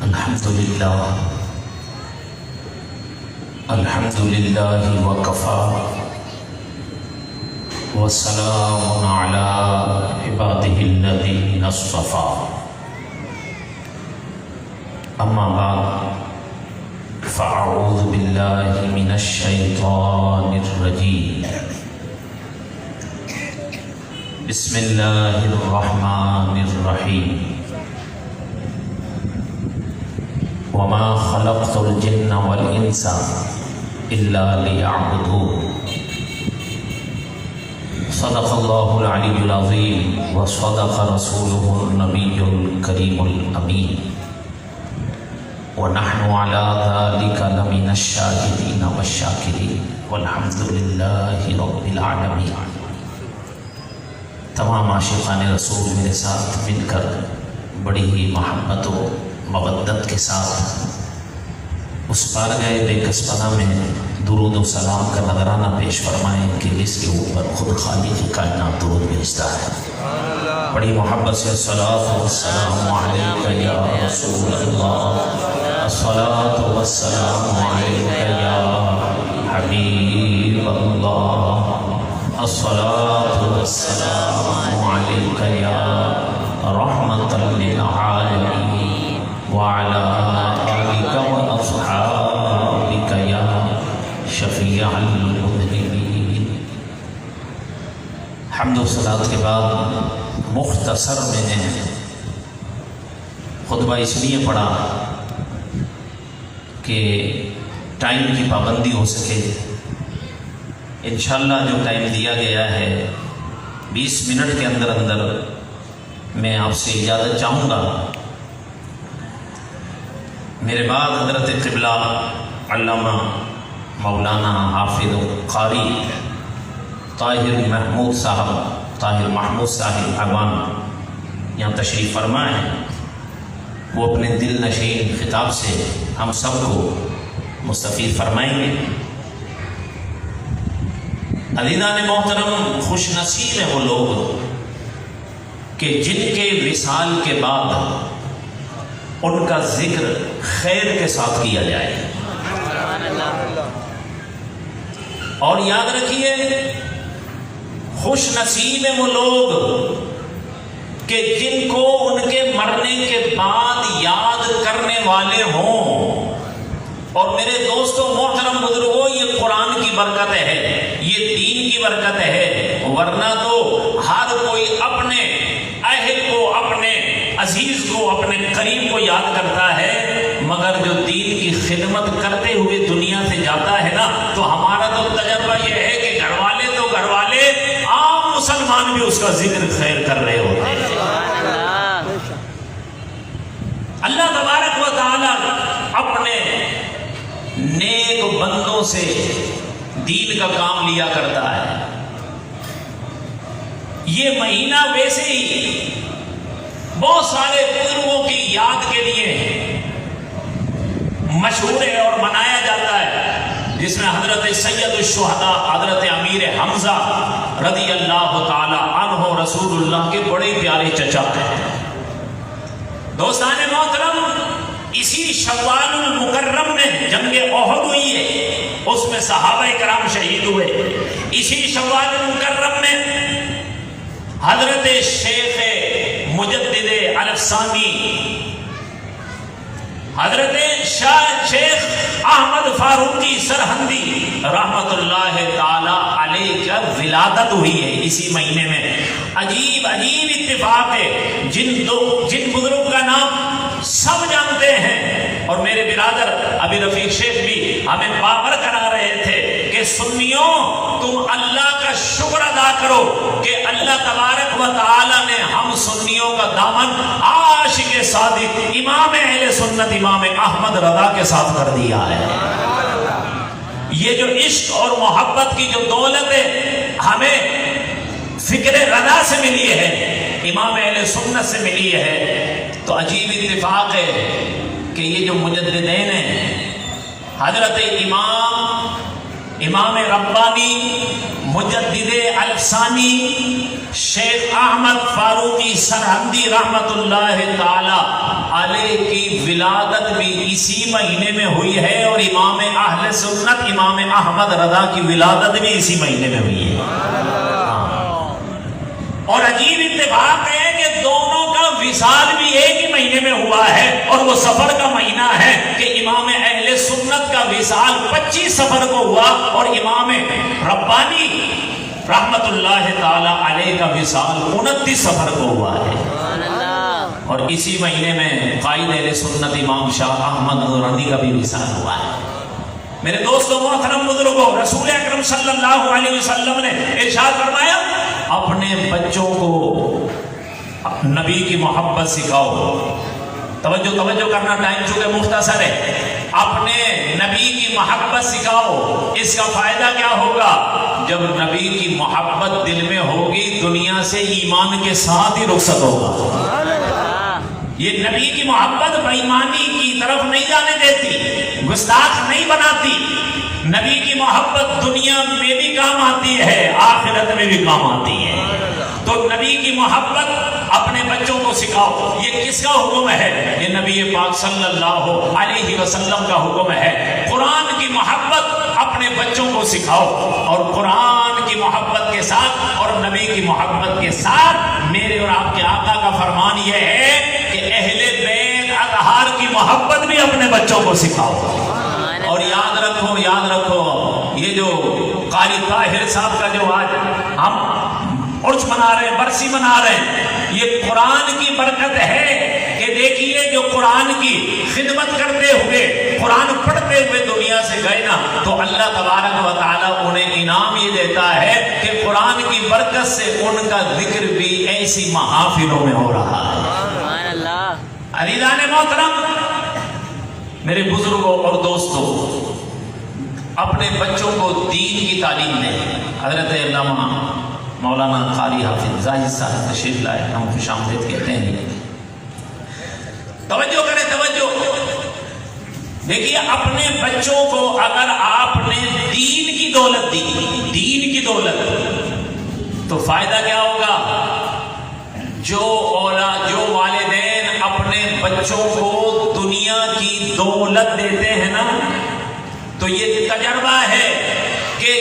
الحمد لله وكفى وسلام على عباده الذين اصطفى أما بعد فأعوذ بالله من الشيطان الرجيم بسم الله الرحمن الرحيم وما خلقت الجن والإنس إلا ليعبدون صدق الله العلي العظيم وصدق رسوله النبي الكريم الأمين ونحن على ذلك لمن الشاهدين والشاكرين والحمد لله رب العالمين۔ تمام عاشقان رسول میرے ساتھ مل کر بڑی ہی محبت و مودت کے ساتھ اس بارگاہ بے کسبانہ میں درود و سلام کا نذرانہ پیش فرمائیں کہ جس کے اوپر خود خالق کائنات درود بھیجتا ہے۔ بڑی محبت سے الصلاۃ والسلام علیک یا رسول اللہ، الصلاۃ والسلام علیک یا حبیب اللہ، الصلاۃ والسلام علیک یا رحمۃ للعالمین وعلی آلک واصحابک یا شفیع المذنبین۔ حمد و صلات کے بعد مختصر میں نے خطبہ اس لیے پڑھا کہ ٹائم کی پابندی ہو سکے۔ انشاءاللہ جو ٹائم دیا گیا ہے 20 منٹ کے اندر میں آپ سے اجازت چاہوں گا۔ میرے بعد حضرت قبلہ علامہ مولانا حافظ و قاری طاہر محمود صاحب اعوان یہاں تشریف فرما ہے۔ وہ اپنے دل نشین خطاب سے ہم سب کو مستفید فرمائیں گے۔ عزیزان محترم، خوش نصیب ہیں وہ لوگ کہ جن کے وصال کے بعد ان کا ذکر خیر کے ساتھ کیا جائے۔ اور یاد رکھیے، خوش نصیب ہیں وہ لوگ کہ جن کو ان کے مرنے کے بعد یاد کرنے والے ہوں۔ اور میرے دوستوں، محترم بزرگوں، یہ قرآن کی برکت ہے، یہ دین کی برکت ہے، ورنہ تو ہر کوئی اپنے اہل کو، اپنے عزیز کو، اپنے قریب کو یاد کرتا ہے، مگر جو دین کی خدمت کرتے ہوئے دنیا سے جاتا ہے نا، تو ہمارا تو تجربہ یہ ہے کہ گھر والے عام مسلمان بھی اس کا ذکر خیر کر رہے ہوتے ہیں۔ اللہ تبارک و تعالی اپنے نیک بندوں سے دین کا کام لیا کرتا ہے۔ یہ مہینہ ویسے ہی بہت سارے بزرگوں کی یاد کے لیے مشہور ہے اور منایا جاتا ہے، جس میں حضرت سید الشہداء حضرت امیر حمزہ رضی اللہ تعالی عنہ رسول اللہ کے بڑے پیارے چچا ہیں۔ دوستان محترم، اسی شوال المکرم میں جنگ احد ہوئی ہے، اس میں صحابہ کرام شہید ہوئے۔ اسی شوال المکرم میں حضرت شیخ مجدد الفسانی حضرت شیخ احمد فاروقی سرہندی رحمت اللہ تعالی علیہ کا ولادت ہوئی ہے اسی مہینے میں۔ عجیب اتفاق ہے، جن بزرگ کا نام سب جانتے ہیں، اور میرے برادر ابھی رفیق شیخ بھی ہمیں باور کرا رہے تھے کہ سنیوں، تم اللہ کا شکر ادا کرو کہ اللہ تبارک و تعالی نے ہم سنیوں کا دامن عاشق صادق امام اہل سنت امام احمد رضا کے ساتھ کر دیا ہے۔ یہ جو عشق اور محبت کی جو دولت ہے ہمیں فکر رضا سے ملی ہے، امام اہل سنت سے ملی ہے، تو عجیب اتفاق ہے کہ یہ جو مجددین ہیں، حضرت امام ربانی مجدد الفسانی شیخ احمد فاروقی سرہندی رحمت اللہ تعالی والے کی ولادت بھی اسی مہینے میں ہوئی ہے اور امام اہل سنت امام احمد رضا کی ولادت بھی اسی مہینے میں ہوئی ہے. اور عجیب اتفاق ہے کہ دونوں کا وصال بھی ایک ہی مہینے میں ہوا ہے اور وہ سفر کا مہینہ ہے کہ امام اہل سنت کا وصال 25 سفر کو ہوا اور امام ربانی رحمت اللہ تعالی علیہ کا وصال 29 سفر کو ہوا ہے. اور اسی مہینے میں قائد اہل سنت امام شاہ احمد نورانی کا بھی وصال ہوا ہے. میرے دوستوں محترم بزرگوں، رسول اکرم صلی اللہ علیہ وسلم نے ارشاد فرمایا اپنے بچوں کو نبی کی محبت سکھاؤ. توجہ کرنا، ٹائم چونکہ مختصر ہے. اپنے نبی کی محبت سکھاؤ. اس کا فائدہ کیا ہوگا؟ جب نبی کی محبت دل میں ہوگی دنیا سے ایمان کے ساتھ ہی رخصت ہوگا. یہ نبی کی محبت بے ایمانی کی طرف نہیں جانے دیتی، گستاخ نہیں بناتی. نبی کی محبت دنیا میں بھی کام آتی ہے، آخرت میں بھی کام آتی ہے. تو نبی کی محبت اپنے بچوں کو سکھاؤ. یہ کس کا حکم ہے؟ یہ نبی پاک صلی اللہ علیہ وسلم کا حکم ہے. قرآن کی محبت اپنے بچوں کو سکھاؤ اور قرآن کی محبت کے ساتھ اور نبی کی محبت کے ساتھ میرے اور آپ کے آقا کا فرمان یہ ہے کہ اہل بیت اطہار کی محبت بھی اپنے بچوں کو سکھاؤ. اور یاد رکھو یہ جو قاری طاہر صاحب کا جو آج ہم عرس منا رہے ہیں، برسی منا رہے ہیں، یہ قرآن کی برکت ہے کہ دیکھیے جو قرآن کی خدمت کرتے ہوئے قرآن پڑھتے ہوئے دنیا سے گئے نا تو اللہ تبارک و تعالیٰ انہیں انعام یہ دیتا ہے کہ قرآن کی برکت سے ان کا ذکر بھی ایسی محافلوں میں ہو رہا ہے. عزیزان محترم، میرے بزرگوں اور دوستوں، اپنے بچوں کو دین کی تعلیم دیں. حضرت علامہ مولانا قاری حافظ زاہد صاحب تشریف لائے، ہم خوش آمدید کہتے ہیں. توجہ کریں، توجہ دیکھیے. اپنے بچوں کو اگر آپ نے دین کی دولت دی، دین کی دولت، تو فائدہ کیا ہوگا؟ جو والدین اپنے بچوں کو دنیا کی دولت دیتے ہیں نا، تو یہ تجربہ ہے کہ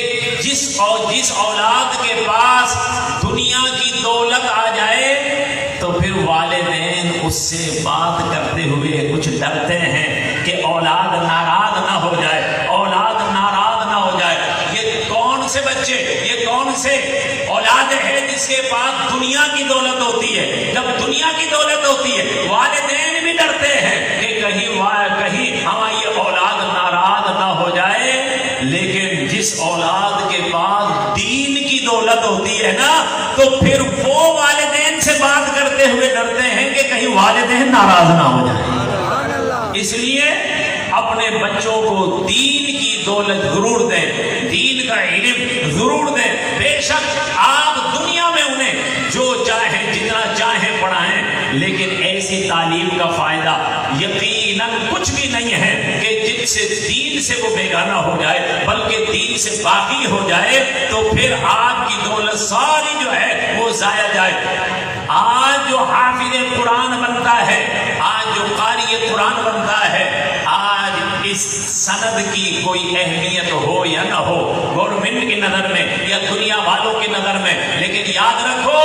جس اولاد کے پاس دنیا کی دولت آ جائے تو پھر والدین اس سے بات کرتے ہوئے کچھ ڈرتے ہیں کہ اولاد ناراض نہ ہو جائے، اولاد ناراض نہ ہو جائے. یہ کون سے بچے، یہ کون سے اولاد ہے جس کے پاس دنیا کی دولت ہوتی ہے؟ جب دنیا کی دولت ہوتی ہے والدین بھی ڈرتے ہیں کہ کہیں ہماری اولاد ناراض نہ ہو جائے. لیکن جس اولاد کے پاس دین کی دولت ہوتی ہے نا تو پھر وہ والدین سے بات کرتے ہوئے ڈرتے ہیں کہ کہیں والدین ناراض نہ ہو جائیں. اس لیے اپنے بچوں کو دین کی دولت ضرور دیں، دین کا علم ضرور دیں. بے شک آپ دنیا میں انہیں جو چاہیں جتنا چاہیں پڑھائیں، لیکن ایسی تعلیم کا فائدہ یقیناً کچھ بھی نہیں ہے کہ جن سے دین سے وہ بیگانہ ہو جائے بلکہ دین سے باقی ہو جائے تو پھر آپ کی دولت ساری جو ہے وہ ضائع جائے. آج جو حافظ قرآن بنتا ہے، آج جو قاری قرآن بنتا ہے، آج اس سند کی کوئی اہمیت ہو یا نہ ہو گورنمنٹ کی نظر میں یا دنیا والوں کی نظر میں، لیکن یاد رکھو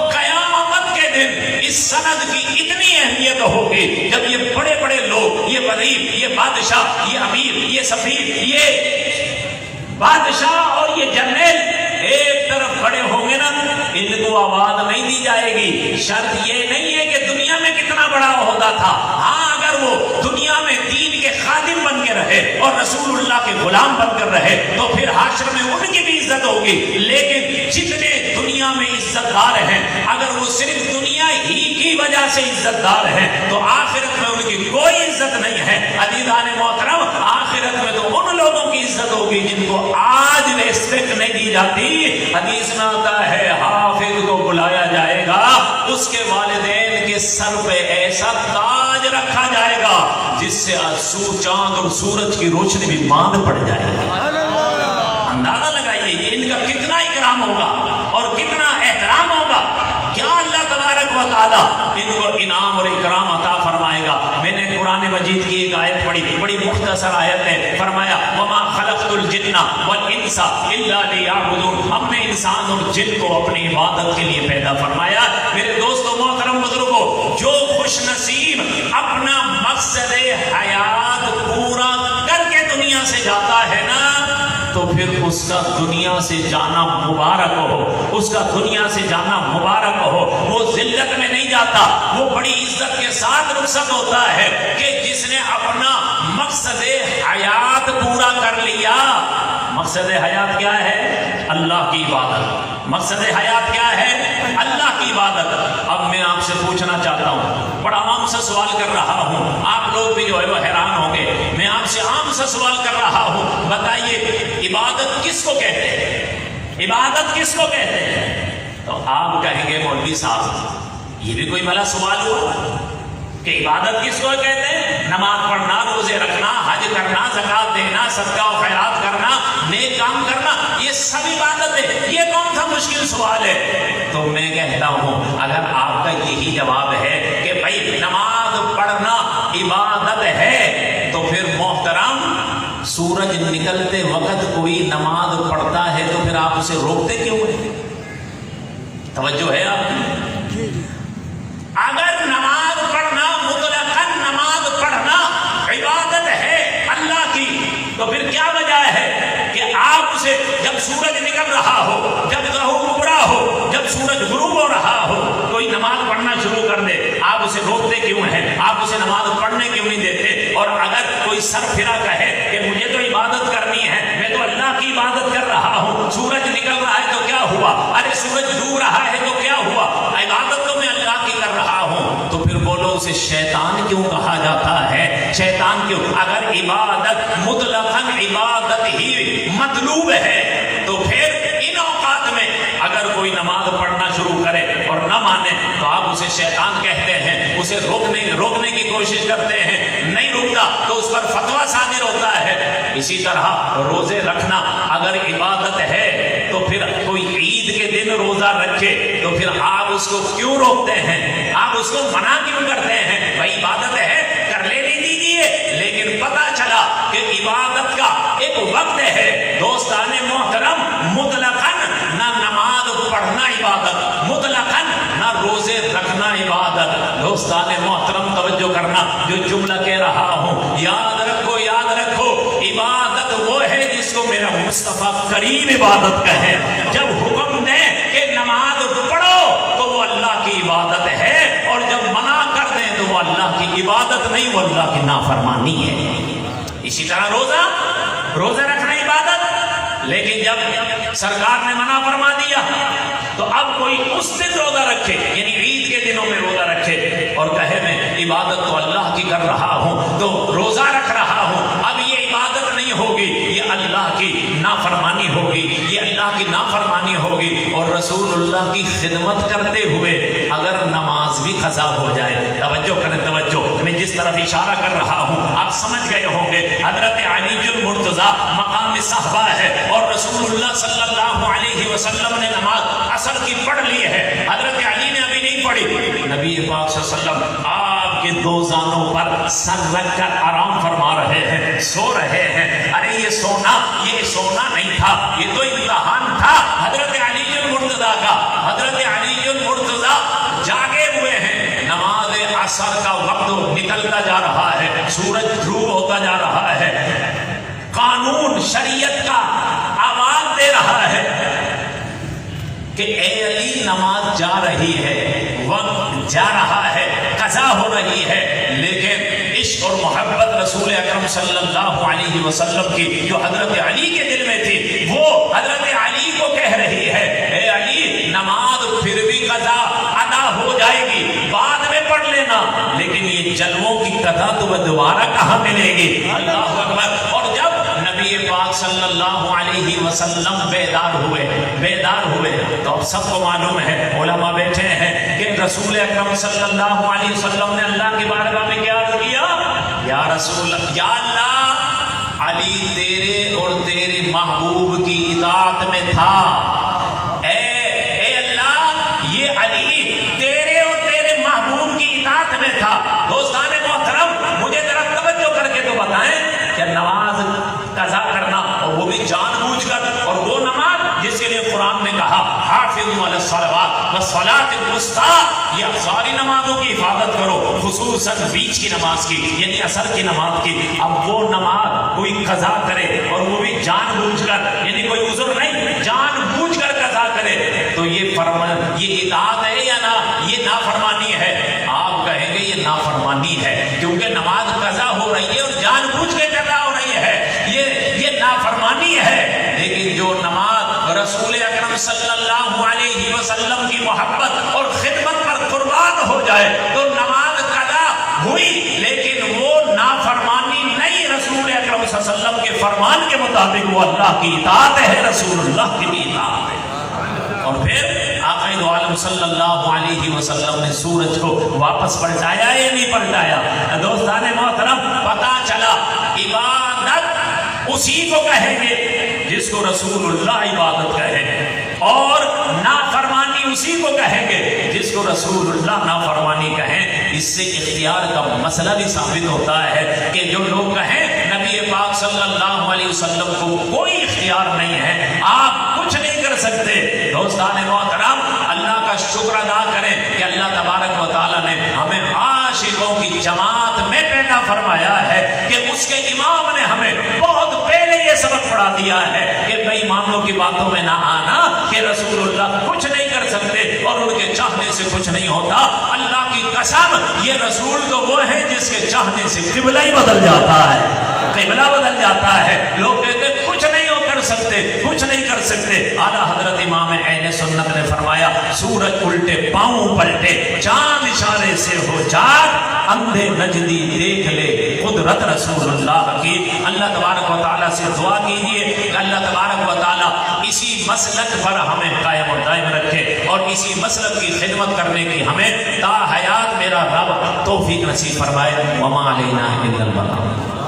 قیامت کے دن اس سند کی اتنی اہمیت ہوگی جب یہ بڑے بڑے لوگ، یہ وزیر، یہ بادشاہ، یہ امیر، یہ سفیر، یہ بادشاہ اور یہ جنرل ایک طرف کھڑے ہوں گے نا، ان کو آواز نہیں دی جائے گی. شرط یہ نہیں ہے کہ دنیا میں کتنا بڑا عہدہ تھا، ہاں اگر وہ دنیا میں دین کے خادم بن کے رہے اور رسول اللہ کے غلام بن کر رہے تو پھر حشر میں ان کی بھی عزت ہوگی. لیکن جتنے دنیا میں عزت دار ہیں اگر وہ صرف دنیا ہی کی وجہ سے عزت دار ہیں تو آخرت میں ان کی کوئی عزت نہیں ہے. عزیزان محترم، آخرت میں تو ان لوگوں کی عزت ہوگی جن کو آج ریسپیکٹ نہیں دی جاتی. حدیث میں آتا ہے حافظ کو بلایا جائے گا، اس کے والدین کے سر پہ ایسا تاج رکھا جائے گا جس سے چاند اور سورج کی روشنی بھی باندھ پڑ جائے گی. اندازہ لگائیے ان کا کتنا اکرام ہوگا اور کتنا احترام ہوگا. کیا اللہ تبارک و تعالیٰ ان کو انعام اور اکرام عطا فرمائے گا. بڑی مختصر آیت ہے. فرمایا وما خلقت الجن والانس الا لیعبدون. ہم نے انسان اور جن کو اپنی عبادت کے لیے پیدا فرمایا. میرے دوستو محترم بزرگوں، جو خوش نصیب اپنا مقصد حیات پورا کر کے دنیا سے جاتا ہے نا، تو پھر اس کا دنیا سے جانا مبارک ہو، اس کا دنیا سے جانا مبارک ہو. وہ ذلت میں نہیں جاتا، وہ بڑی عزت کے ساتھ رخصت ہوتا ہے کہ جس نے اپنا مقصد حیات پورا کر لیا. مقصد حیات کیا ہے؟ اللہ کی عبادت. مقصد حیات کیا ہے؟ اللہ کی عبادت. اب میں آپ سے پوچھنا چاہتا ہوں، بڑا عام سا سوال کر رہا ہوں، آپ لوگ بھی جو ہے وہ حیران ہوں گے. میں آپ سے عام سا سوال کر رہا ہوں، بتائیے عبادت کس کو کہتے ہیں؟ عبادت کس کو کہتے ہیں؟ تو آپ کہیں گے مولوی صاحب یہ بھی کوئی بھلا سوال ہوا کہ عبادت کس کو کہتے ہیں؟ نماز پڑھنا، روزے رکھنا، حج کرنا، زکات دینا، صدقہ و خیرات کرنا، نیک کام کرنا، یہ سب عبادت ہے. یہ کون سا مشکل سوال ہے؟ تو میں کہتا ہوں اگر آپ کا یہی جواب ہے کہ بھائی نماز پڑھنا عبادت ہے، تو پھر محترم سورج نکلتے وقت کوئی نماز پڑھتا ہے تو پھر آپ اسے روکتے کیوں ہیں؟ توجہ ہے آپ کی؟ اگر نماز پڑھنا مطلقاً نماز پڑھنا عبادت ہے اللہ کی، تو پھر کیا وجہ ہے کہ آپ اسے جب سورج نکل رہا ہو، جب ظہور اگڑا ہو، جب سورج غروب ہو رہا ہو، کوئی نماز پڑھنا شروع کر دے، آپ اسے روکتے کیوں ہیں؟ آپ اسے نماز پڑھنے کیوں نہیں دیتے؟ اور اگر کوئی سر پھرا کہے کہ مجھے تو عبادت کرنی ہے، میں تو اللہ کی عبادت کر رہا ہوں، سورج نکل رہا ہے تو کیا ہوا؟ ارے سورج ڈوب رہا ہے تو کیا ہوا؟ عبادت تو میں اللہ کی کر رہا ہوں. تو پھر بولو اسے شیطان کیوں کہا جاتا ہے؟ شیطان کیوں؟ اگر عبادت مطلقاً عبادت ہی مطلوب ہے تو پھر ان اوقات میں اگر کوئی نماز پڑھنا شروع کرے اور نہ مانے تو آپ اسے شیطان کہتے ہیں، اسے روکنے کی کوشش کرتے ہیں، نہیں رکتا تو اس پر فتویٰ صادر ہوتا ہے. اسی طرح روزے رکھنا اگر عبادت ہے تو پھر کوئی عید کے دن روزہ رکھے تو پھر آپ اس کو کیوں روکتے ہیں؟ آپ اس کو منع کیوں کرتے ہیں؟ بھائی عبادت ہے، کر لینے دیجیے. لیکن پتہ چلا کہ عبادت کا ایک وقت ہے. دوستان محترم، مطلقاً نہ نماز پڑھنا عبادت، مطلقاً نہ روزے رکھنا عبادت. دوستان محترم توجہ کرنا، جو جملہ کہہ رہا ہوں یاد رکھو، یاد رکھو. عبادت وہ ہے جس کو میرا مصطفیٰ کریم عبادت کہے. جب حکم دے کہ نماز پڑھو تو وہ اللہ کی عبادت ہے، اور جب منع کر دیں تو وہ اللہ کی عبادت نہیں، وہ اللہ کی نافرمانی ہے. اسی طرح روزہ رکھنا عبادت، لیکن جب سرکار نے منع فرما دیا تو اب کوئی اس دن روزہ رکھے، یعنی عید کے دنوں میں روزہ رکھے اور کہے میں عبادت تو اللہ کی کر رہا ہوں، تو روزہ رکھ رہا ہوں، اب یہ عبادت نہیں ہوگی، یہ اللہ کی نافرمانی ہوگی، یہ اللہ کی نافرمانی ہوگی. اور رسول اللہ کی خدمت کرتے ہوئے اگر نماز بھی قضا ہو جائے، توجہ کریں، توجہ، میں جس طرف اشارہ کر رہا ہوں آپ سمجھ گئے ہوں گے. حضرت علی المرتضیٰ مقام صحابہ ہے اور رسول اللہ صلی اللہ علیہ وسلم نے نماز عصر کی پڑھ لی ہے، حضرت علی نے ابھی نہیں پڑھی. نبی پاک صلی اللہ علیہ وسلم آپ کے دو زانوں پر سر رکھ کر آرام فرما رہے ہیں، سو رہے ہیں. ارے یہ سونا نہیں تھا، یہ تو امتحان تھا حضرت علی المرتضیٰ کا. حضرت علی المرتضیٰ جاگے ہوئے ہیں، نماز عصر کا وقت نکلتا جا رہا ہے، سورج غروب ہوتا جا رہا ہے، قانون شریعت کا آواز دے رہا ہے کہ اے علی نماز جا رہی ہے، وقت جا رہا ہے، قضا ہو رہی ہے. لیکن عشق اور محبت رسول اکرم صلی اللہ علیہ وسلم کی جو حضرت علی کے دل میں تھی، وہ حضرت علی کو کہہ رہی ہے اے علی نماز پھر بھی قضا ادا ہو جائے گی، بعد میں پڑھ لینا، لیکن یہ جلووں کی قضا تمہیں دوبارہ کہاں ملے گی؟ اللہ اکبر. اور جب نبی پاک صلی اللہ علیہ وسلم بیدار ہوئے تو اب سب کو معلوم ہے، علماء بیٹھے ہیں کہ رسول اکرم صلی اللہ علیہ وسلم نے اللہ کی بارگاہ میں کیا عرض کیا؟ یا رسول اللہ، یا اللہ، علی تیرے اور تیرے محبوب کی اطاعت میں تھا. اے اللہ، یہ علی تیرے اور تیرے محبوب کی اطاعت میں تھا. دوستان محترم، مجھے ذرا توجہ کر کے تو خصوصاً بیچ کی نماز کی یعنی عصر کی نماز کی، اب وہ نماز کوئی قضا کرے اور وہ بھی جان بوجھ کر، یعنی کوئی عذر نہیں، جان بوجھ کر قضا کرے، تو یہ اطاعت ہے یا نہ یہ نافرمانی ہے؟ آپ کہیں گے یہ نافرمانی ہے، کیونکہ نماز قضا ہو رہی ہے اور جان بوجھ کے قضا ہو رہی ہے، یہ نافرمانی ہے۔ لیکن جو نماز رسول اکرم صلی اللہ علیہ وسلم کی محبت اور خدمت پر قربان ہو جائے تو نماز قضا ہوئی، لیکن وہ نافرمانی نہیں، رسول اکرم صلی اللہ علیہ وسلم کے فرمان کے مطابق وہ اللہ کی اطاعت ہے، رسول اللہ کی بھی اطاعت ہے۔ اور پھر آقا دو عالم صلی اللہ علیہ وسلم نے سورج کو واپس پلٹایا یا نہیں پلٹایا؟ دوستان محترم، پتہ چلا عبادت اسی کو کہیں گے جس کو رسول اللہ عبادت کہے، اور نافرمانی اسی کو کہیں گے جس کو رسول اللہ نافرمانی کہیں۔ اس سے اختیار کا مسئلہ بھی ثابت ہوتا ہے کہ جو لوگ کہیں نبی پاک صلی اللہ علیہ وسلم کو کوئی اختیار نہیں ہے، آپ کچھ نہیں کر سکتے۔ دوستان محترم، اللہ کا شکر ادا کریں کہ اللہ تبارک و تعالیٰ نے ہمیں عاشقوں کی جماعت میں پیدا فرمایا ہے کہ اس کے امام نے ہمیں بہت پہلے یہ سبق پڑھا دیا ہے کہ بے ایمانوں کی باتوں میں نہ آنا، کہ رسول اللہ کچھ نہیں کر سکتے اور ان کے چاہنے سے کچھ نہیں ہوتا۔ اللہ کی قسم، یہ رسول تو وہ ہے جس کے چاہنے سے قبلہ ہی بدل جاتا ہے، قبلہ بدل جاتا ہے۔ لوگ کہتے کچھ نہیں کر سکتے، کچھ نہیں کر سکتے۔ اعلیٰ حضرت امام اہل سنت نے فرمایا سورج الٹے پاؤں پلٹے، چاند اشارے سے ہو جاگ، اندھے نجدی دیکھ لے قدرت رسول اللہ کی۔ اللہ تبارک و تعالیٰ سے دعا کیجئے کہ اللہ تبارک و تعالیٰ اسی مسلک پر ہمیں قائم و دائم رکھے اور اسی مسلک کی خدمت کرنے کی ہمیں تا حیات میرا رب توفیق نصیب فرمائے۔ وما علینا الا البلاغ۔